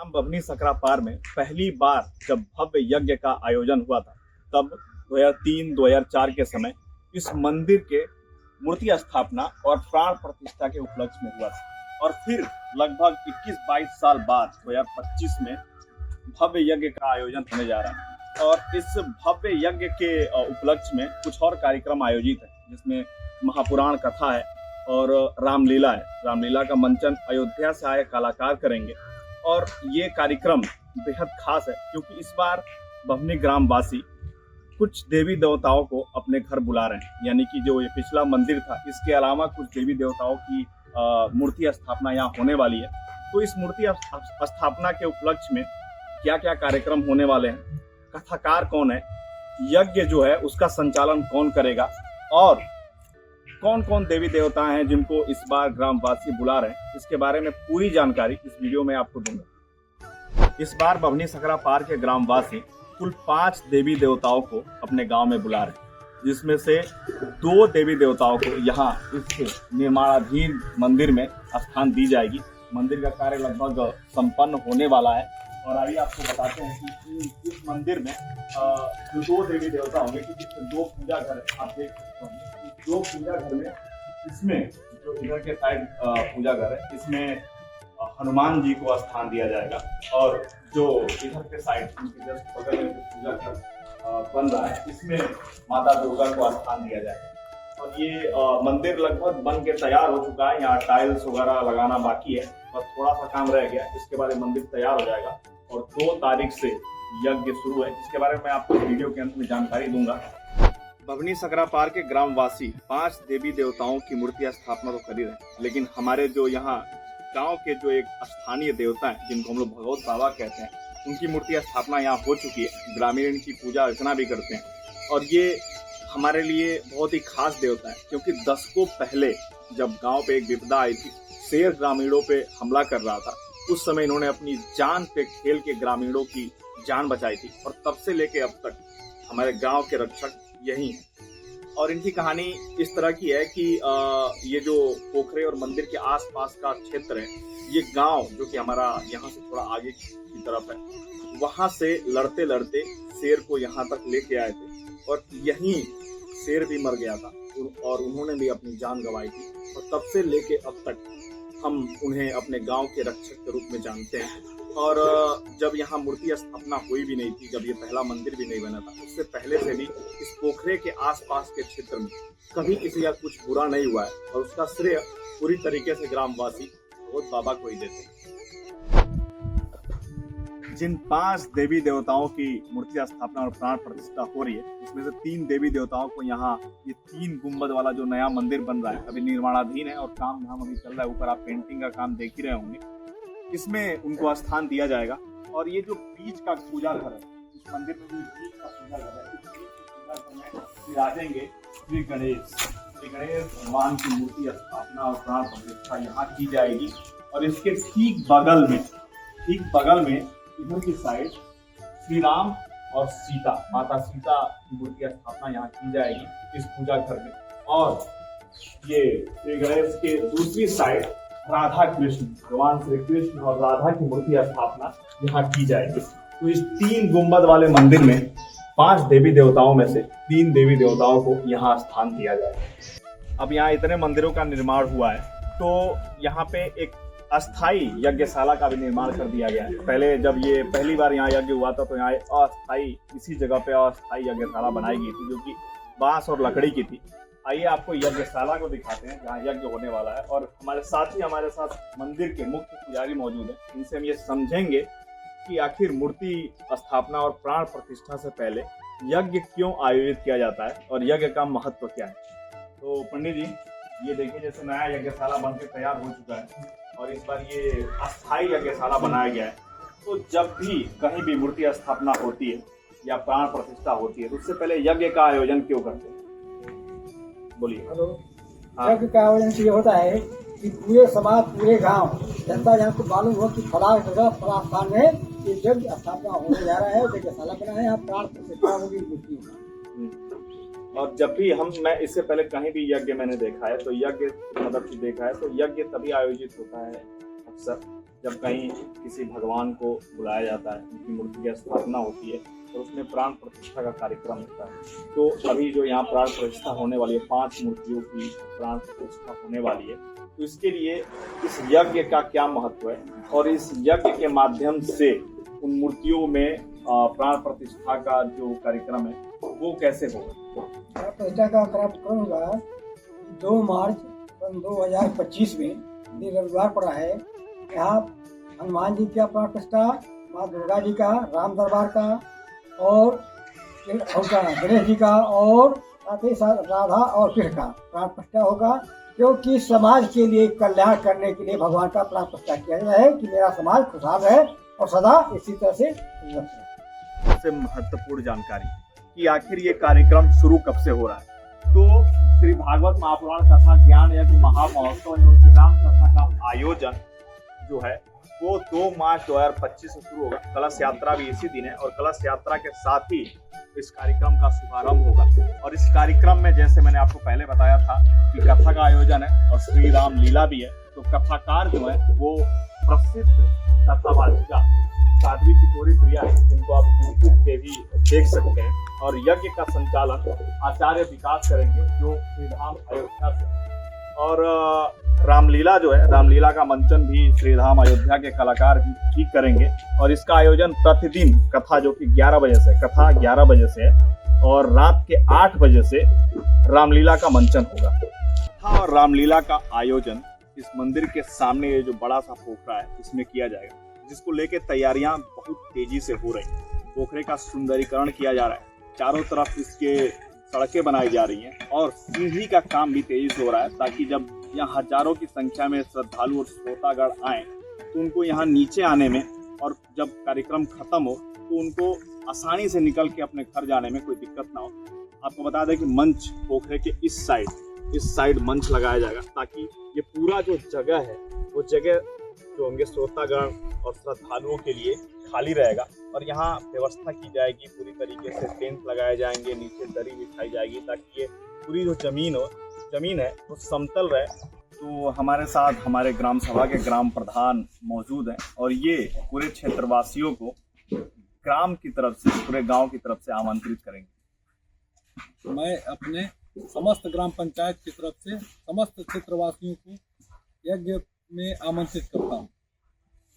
ग्राम बभनी सकरा पार में पहली बार जब भव्य यज्ञ का आयोजन हुआ था, तब 2003-2004 के समय इस मंदिर के मूर्ति स्थापना और प्राण प्रतिष्ठा के उपलक्ष्य में हुआ था। और फिर लगभग 21-22 साल बाद 2025 में भव्य यज्ञ का आयोजन होने जा रहा है। और इस भव्य यज्ञ के उपलक्ष्य में कुछ और कार्यक्रम आयोजित है, जिसमें महापुराण कथा है और रामलीला है। रामलीला का मंचन अयोध्या से आए कलाकार करेंगे। और ये कार्यक्रम बेहद खास है क्योंकि इस बार बभनी ग्रामवासी कुछ देवी देवताओं को अपने घर बुला रहे हैं। यानी कि जो ये पिछला मंदिर था, इसके अलावा कुछ देवी देवताओं की मूर्ति स्थापना यहाँ होने वाली है। तो इस मूर्ति स्थापना के उपलक्ष्य में क्या क्या कार्यक्रम होने वाले हैं, कथाकार कौन है, यज्ञ जो है उसका संचालन कौन करेगा, और कौन कौन देवी देवता हैं जिनको इस बार ग्रामवासी बुला रहे हैं, इसके बारे में पूरी जानकारी इस वीडियो में आपको दूंगा। इस बार बभनी सकरा पार के ग्रामवासी कुल 5 देवी देवताओं को अपने गांव में बुला रहे हैं, जिसमें से 2 देवी देवताओं को यहाँ इस निर्माणाधीन मंदिर में स्थान दी जाएगी। मंदिर का कार्य लगभग संपन्न होने वाला है। और आइए आपको बताते हैं कि इस मंदिर में जो 2 देवी देवता होंगे, क्योंकि 2 पूजा घर है, आप देख सकते होंगे। 2 पूजा घर में इसमें जो इधर के साइड पूजा घर है, इसमें हनुमान जी को स्थान दिया जाएगा। और जो इधर के साइड उनके जस्ट बगल में पूजा घर बन रहा है, इसमें माता दुर्गा को स्थान दिया जाएगा। और ये मंदिर लगभग बन के तैयार हो चुका है। यहाँ टाइल्स वगैरह लगाना बाकी है, बस थोड़ा सा काम रह गया। इसके बाद मंदिर तैयार हो जाएगा और 2 तारीख से यज्ञ शुरू है, जिसके बारे में मैं आपको वीडियो के अंत में जानकारी दूंगा। बभनी सकरा पार के ग्रामवासी 5 देवी देवताओं की मूर्ति स्थापना तो कर ही रहे, लेकिन हमारे जो यहाँ गांव के जो एक स्थानीय देवता हैं, जिनको हम लोग भगवत बाबा कहते हैं, उनकी मूर्ति स्थापना यहाँ हो चुकी है। ग्रामीण इनकी पूजा अर्चना भी करते हैं। और ये हमारे लिए बहुत ही खास देवता है, क्योंकि दशकों पहले जब गांव पे एक विपदा आई थी, शेर ग्रामीणों पे हमला कर रहा था, उस समय इन्होंने अपनी जान पे खेल के ग्रामीणों की जान बचाई थी। और तब से लेके अब तक हमारे गांव के रक्षक यही है। और इनकी कहानी इस तरह की है कि ये जो पोखरे और मंदिर के आसपास का क्षेत्र है, ये गांव जो कि हमारा यहाँ से थोड़ा आगे की तरफ है, वहां से लड़ते लड़ते शेर को यहाँ तक लेके आए थे। और यहीं शेर भी मर गया था और उन्होंने भी अपनी जान गंवाई थी। और तब से लेके अब तक हम उन्हें अपने गांव के रक्षक के रूप में जानते हैं। और जब यहाँ मूर्ति स्थापना हुई भी नहीं थी, जब ये पहला मंदिर भी नहीं बना था, उससे पहले से भी इस पोखरे के आसपास के क्षेत्र में कभी किसी का कुछ बुरा नहीं हुआ है। और उसका श्रेय पूरी तरीके से ग्रामवासी भगवत बाबा को ही देते हैं। जिन 5 देवी देवताओं की मूर्ति स्थापना और प्राण प्रतिष्ठा हो रही है, इसमें से 3 देवी देवताओं को यहाँ ये 3 गुंबद वाला जो नया मंदिर बन रहा है, अभी निर्माणाधीन है और काम धाम अभी चल रहा है। ऊपर आप पेंटिंग का काम देख ही रहे होंगे, इसमें उनको स्थान दिया जाएगा। और ये जो बीच का पूजा घर है, इस मंदिर में जो बीच का पूजा घर है, इस बीच के पूजा घर में विराजेंगे श्री गणेश भगवान की मूर्ति स्थापना और प्राण प्रतिष्ठा यहाँ की जाएगी। और इसके ठीक बगल में इधर की साइड श्री राम और सीता, माता सीता की मूर्ति स्थापना यहाँ की जाएगी इस पूजा घर में। और ये श्री गणेश के दूसरी साइड राधा कृष्ण, भगवान श्री कृष्ण और राधा की मूर्ति स्थापना यहाँ की जाएगी। तो इस 3 गुंबद वाले मंदिर में 5 देवी देवताओं में से 3 देवी देवताओं को यहाँ स्थान दिया जाएगा। अब यहाँ इतने मंदिरों का निर्माण हुआ है, तो यहाँ पे एक अस्थाई यज्ञशाला का भी निर्माण कर दिया गया है। पहले जब ये पहली बार यहाँ यज्ञ हुआ था, तो यहाँ अस्थाई, इसी जगह पे अस्थाई यज्ञशाला बनाई गई थी, जो कि बांस और लकड़ी की थी। आइए आपको यज्ञशाला को दिखाते हैं जहाँ यज्ञ होने वाला है। और हमारे साथ मंदिर के मुख्य पुजारी मौजूद है। इनसे हम ये समझेंगे कि आखिर मूर्ति स्थापना और प्राण प्रतिष्ठा से पहले यज्ञ क्यों आयोजित किया जाता है और यज्ञ का महत्व क्या है। तो पंडित जी, ये देखिए, जैसे नया यज्ञशाला बन के तैयार हो चुका है और इस बार ये अस्थाई यज्ञशाला बनाया गया है। तो जब भी कहीं भी मूर्ति स्थापना होती है या प्राण प्रतिष्ठा होती है, तो उससे पहले यज्ञ का आयोजन क्यों करते हैं? बोलिए। हेलो। यज्ञ का आयोजन ये होता है कि पूरे समाज, पूरे गांव, जनता जहाँ को मालूम हो कि फला जगह फला स्थान में ये यज्ञ स्थापना होने जा रहा है, यज्ञशाला बना है, यहाँ प्राण प्रतिष्ठा होगी मूर्ति होगा। और जब भी मैं इससे पहले कहीं भी यज्ञ मैंने देखा है, तो यज्ञ मतलब देखा है, तो यज्ञ तभी आयोजित होता है अक्सर जब कहीं किसी भगवान को बुलाया जाता है, उनकी मूर्ति की स्थापना होती है और उसमें प्राण प्रतिष्ठा का कार्यक्रम होता है। तो अभी जो यहाँ प्राण प्रतिष्ठा होने वाली है, 5 मूर्तियों की प्राण प्रतिष्ठा होने वाली है, तो इसके लिए इस यज्ञ का क्या महत्व है और इस यज्ञ के माध्यम से उन मूर्तियों में प्राण प्रतिष्ठा का जो कार्यक्रम है वो कैसे होगा? प्राण प्रतिष्ठा का कार्यक्रम होगा 2 मार्च सन 2025 में, ये रविवार पड़ा है। यहाँ हनुमान जी का प्राण प्रतिष्ठा, माँ दुर्गा जी का, राम दरबार का और गणेश जी का और साथ ही साथ राधा और कृष्ण का प्राण प्रतिष्ठा होगा, क्योंकि समाज के लिए कल्याण करने के लिए भगवान का प्राण प्रतिष्ठा किया गया है कि मेरा समाज खुशहाल रहे और सदा इसी तरह से सबसे महत्वपूर्ण जानकारी कि आखिर ये कार्यक्रम शुरू कब से हो रहा है। तो श्री भागवत महापुराण कथा ज्ञान यज्ञ महामहोत्सव एवं श्री राम कथा का आयोजन जो है वो 2 मार्च 2025 से शुरू होगा। कलश यात्रा भी इसी दिन है और कलश यात्रा के साथ ही इस कार्यक्रम का शुभारंभ होगा। और इस कार्यक्रम में जैसे मैंने आपको पहले बताया था कि कथा का आयोजन है और श्री राम लीला भी है। तो कथाकार जो है वो प्रसिद्ध कथावाचिका साध्वी चितौरी प्रिया है, जिनको आप यूट्यूब पे भी देख सकते हैं। और यज्ञ का संचालन आचार्य विकास करेंगे जो श्रीधाम अयोध्या से। और रामलीला जो है, रामलीला का मंचन भी श्रीधाम अयोध्या के कलाकार भी करेंगे। और इसका आयोजन प्रतिदिन कथा जो कि 11 बजे से, कथा 11 बजे से और रात के 8 बजे से रामलीला का मंचन होगा। कथा और रामलीला का आयोजन इस मंदिर के सामने ये जो बड़ा सा पोखरा है इसमें किया जाएगा, जिसको लेके तैयारियां बहुत तेजी से हो रही हैं। पोखरे का सुंदरीकरण किया जा रहा है, चारों तरफ इसके सड़कें बनाई जा रही हैं और सीढ़ी का काम भी तेजी से हो रहा है, ताकि जब यहाँ हजारों की संख्या में श्रद्धालु और श्रोतागण आए तो उनको यहाँ नीचे आने में और जब कार्यक्रम खत्म हो तो उनको आसानी से निकल के अपने घर जाने में कोई दिक्कत ना हो। आपको बता दें कि मंच पोखरे के इस साइड मंच लगाया जाएगा, ताकि ये पूरा जो जगह है वो जगह जो होंगे श्रोतागण और श्रद्धालुओं के लिए खाली रहेगा। और यहाँ व्यवस्था की जाएगी पूरी तरीके से, टेंट लगाए जाएंगे, नीचे दरी बिछाई जाएगी, ताकि ये पूरी जो जमीन है वो समतल रहे। तो हमारे साथ हमारे ग्राम सभा के ग्राम प्रधान मौजूद हैं और ये पूरे क्षेत्रवासियों को ग्राम की तरफ से, पूरे गांव की तरफ से आमंत्रित करेंगे। मैं अपने समस्त ग्राम पंचायत की तरफ से समस्त क्षेत्रवासियों को यज्ञ में आमंत्रित करता हूँ।